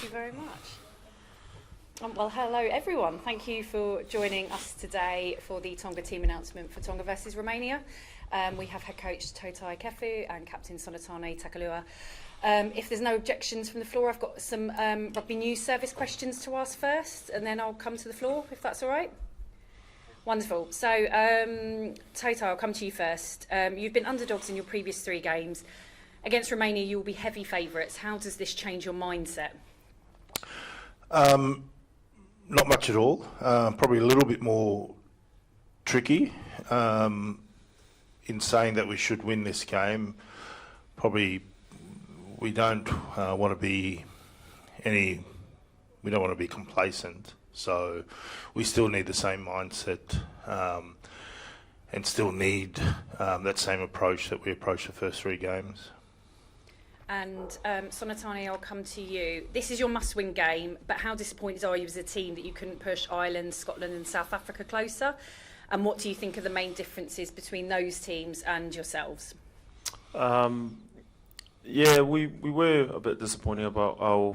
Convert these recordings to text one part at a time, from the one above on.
you very much. Well, hello everyone. Thank you for joining us today for the Tonga team announcement for Tonga versus Romania. We have head coach Totai Kefu and captain Sonatane Takalua. If there's no objections from the floor, I've got some rugby news service questions to ask first, and then I'll come to the floor, if that's all right. Wonderful. So, Totai, I'll come to you first. You've been underdogs in your previous 3 games. Against Romania, you will be heavy favourites. How does this change your mindset? Not much at all. Probably a little bit more tricky in saying that we should win this game. Probably we don't want to be complacent. So we still need the same mindset and still need that same approach that we approached the first 3 games. And Sonatane, I'll come to you. This is your must-win game, but how disappointed are you as a team that you couldn't push Ireland, Scotland and South Africa closer? And what do you think are the main differences between those teams and yourselves? Yeah, we were a bit disappointed about our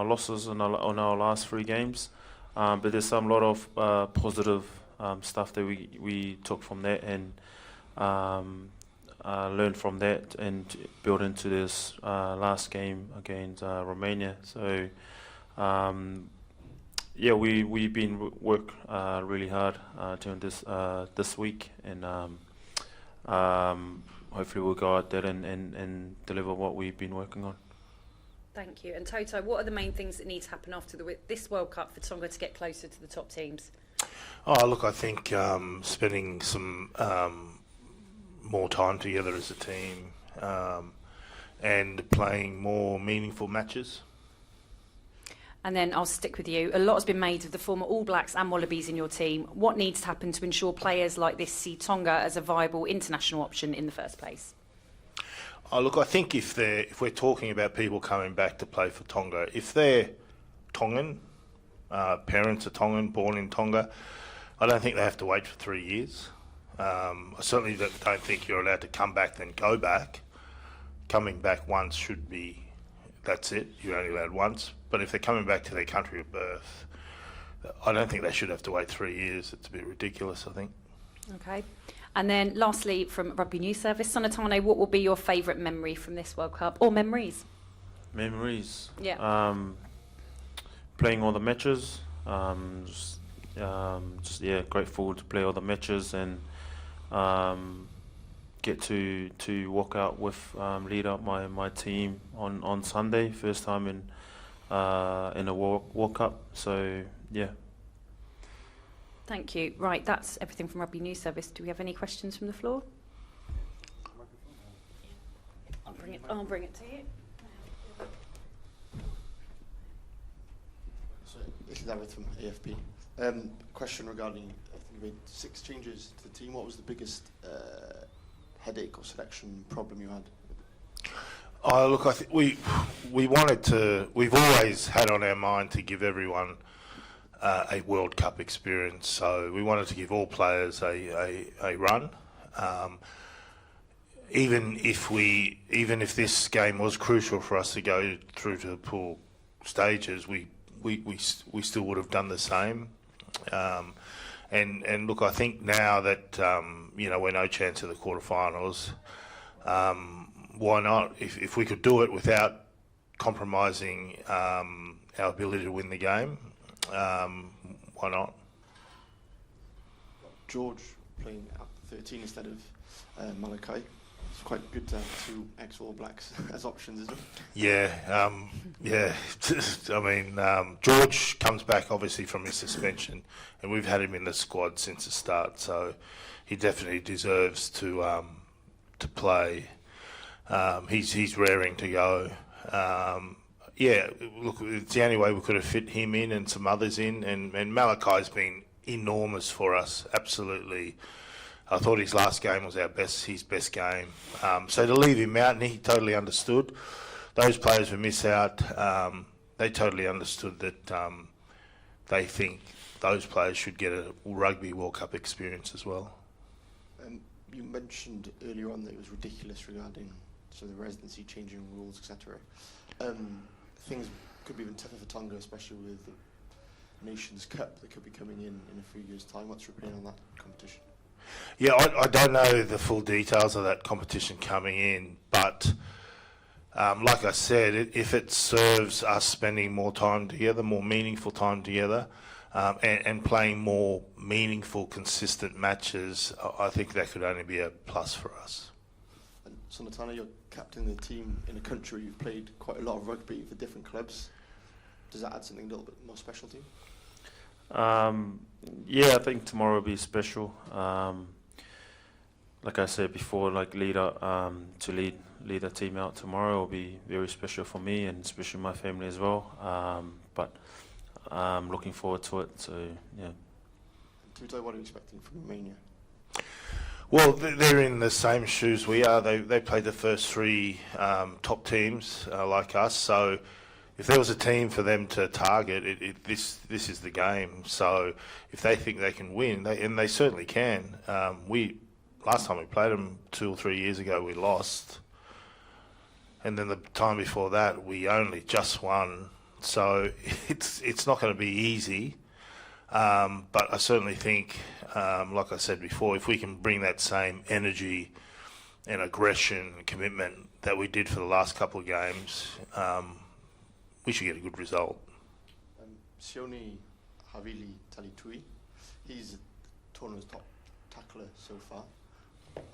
losses on our last 3 games, but there's a lot of positive stuff that we took from that and learned from that and built into this last game against Romania. So yeah, we've been work really hard during this week, and hopefully we'll go out there and deliver what we've been working on. Thank you. And Toto, what are the main things that need to happen after this World Cup for Tonga to get closer to the top teams? Oh, look, I think spending some more time together as a team and playing more meaningful matches. And then I'll stick with you. A lot has been made of the former All Blacks and Wallabies in your team. What needs to happen to ensure players like this see Tonga as a viable international option in the first place? Oh, look, I think if we're talking about people coming back to play for Tonga, if they're Tongan, parents are Tongan, born in Tonga, I don't think they have to wait for 3 years. I certainly don't think you're allowed to come back then go back. Coming back once should be, that's it, you're only allowed once. But if they're coming back to their country of birth, I don't think they should have to wait 3 years. It's a bit ridiculous, I think. Okay. And then lastly, from Rugby News Service, Sonatane, what will be your favourite memory from this World Cup, or memories? Memories? Yeah. Playing all the matches. Just grateful to play all the matches and get to walk out with lead up my team on Sunday, first time in a World Cup. So yeah. Thank you. Right, that's everything from Rugby News Service. Do we have any questions from the floor? I'll bring it to you. So this is David from AFP. Question regarding, I think you made 6 changes to the team. What was the biggest headache or selection problem you had? Oh, look, I think we've always had on our mind to give everyone a World Cup experience. So we wanted to give all players a run. Even if this game was crucial for us to go through to the pool stages, we still would have done the same. And look, I think now that we're no chance of the quarterfinals, why not? If we could do it without compromising our ability to win the game, why not? George playing at 13 instead of Malachi. It's quite good to have 2 ex-All Blacks as options, isn't it? Yeah. I mean, George comes back obviously from his suspension, and we've had him in the squad since the start, so he definitely deserves to play. He's raring to go. Look, it's the only way we could have fit him in and some others in, and Malachi's been enormous for us, absolutely. I thought his last game was his best game. So to leave him out, and he totally understood. Those players who miss out, they totally understood that they think those players should get a Rugby World Cup experience as well. You mentioned earlier on that it was ridiculous regarding the residency changing rules, etc. Things could be even tougher for Tonga, especially with the Nations Cup that could be coming in a few years' time. What's your opinion on that competition? Yeah, I don't know the full details of that competition coming in, but like I said, if it serves us spending more time together, more meaningful time together, and playing more meaningful, consistent matches, I think that could only be a plus for us. And Sonatana, you're captaining the team in a country you've played quite a lot of rugby for different clubs. Does that add something a little bit more special to you? Yeah, I think tomorrow will be special. Like I said before, like lead the team out tomorrow will be very special for me and especially my family as well. But I'm looking forward to it. So yeah. Tutai, what are you expecting from Romania? Well, they're in the same shoes we are. They played the first three top teams like us. So if there was a team for them to target, this is the game. So if they think they can win, and they certainly can. Last time we played them 2 or 3 years ago, we lost. And then the time before that, we only just won. So it's not going to be easy. But I certainly think, like I said before, if we can bring that same energy and aggression and commitment that we did for the last couple of games, we should get a good result. Sione Havili Talitui, he's the tournament's top tackler so far.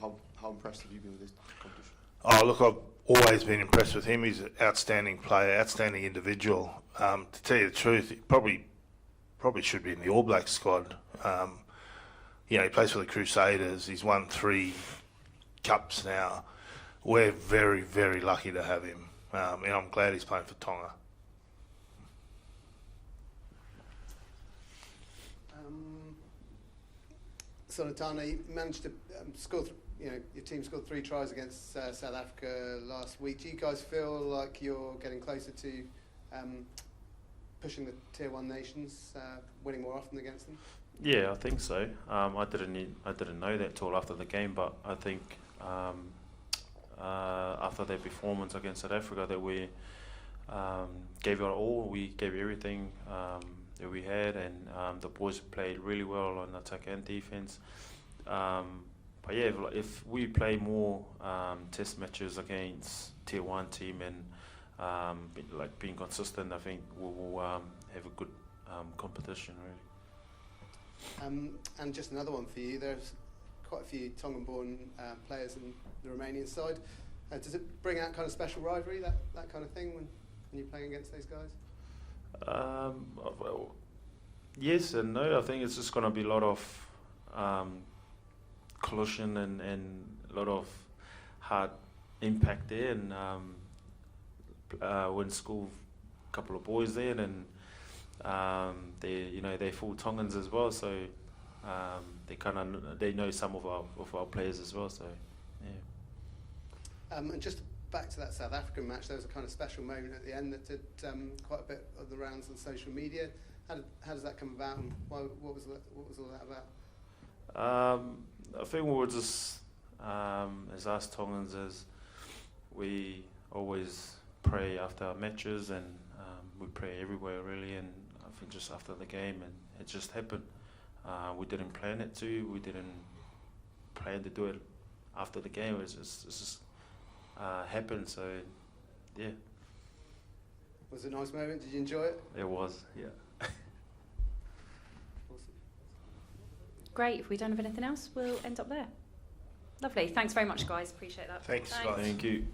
How impressed have you been with this competition? Oh, look, I've always been impressed with him. He's an outstanding player, outstanding individual. To tell you the truth, he probably should be in the All Blacks squad. He plays for the Crusaders. He's won 3 cups now. We're very, very lucky to have him. And I'm glad he's playing for Tonga. Sonatana, you managed to score. Your team scored 3 tries against South Africa last week. Do you guys feel like you're getting closer to pushing the Tier 1 nations, winning more often against them? Yeah, I think so. I didn't know that till after the game, but I think after their performance against South Africa, that we gave it all. We gave everything that we had, and the boys played really well on attack and defense. But yeah, if we play more test matches against Tier 1 team and being consistent, I think we'll have a good competition, really. And just another one for you. There's quite a few Tongan-born players in the Romanian side. Does it bring out kind of special rivalry, that kind of thing, when you're playing against those guys? Well, yes and no. I think it's just going to be a lot of collision and a lot of hard impact there. And when school, a couple of boys there, and they're full Tongans as well. So they know some of our players as well. So yeah. And just back to that South African match, there was a kind of special moment at the end that did quite a bit of the rounds on social media. How does that come about, and what was all that about? I think we were just, as us Tongans, as we always pray after our matches, and we pray everywhere really, and I think just after the game, and it just happened. We didn't plan it to, we didn't plan to do it after the game, it just happened, so yeah. Was it a nice moment? Did you enjoy it? It was, yeah. Awesome. Great. If we don't have anything else, we'll end up there. Lovely. Thanks very much, guys. Appreciate that. Thanks, guys. Thank you.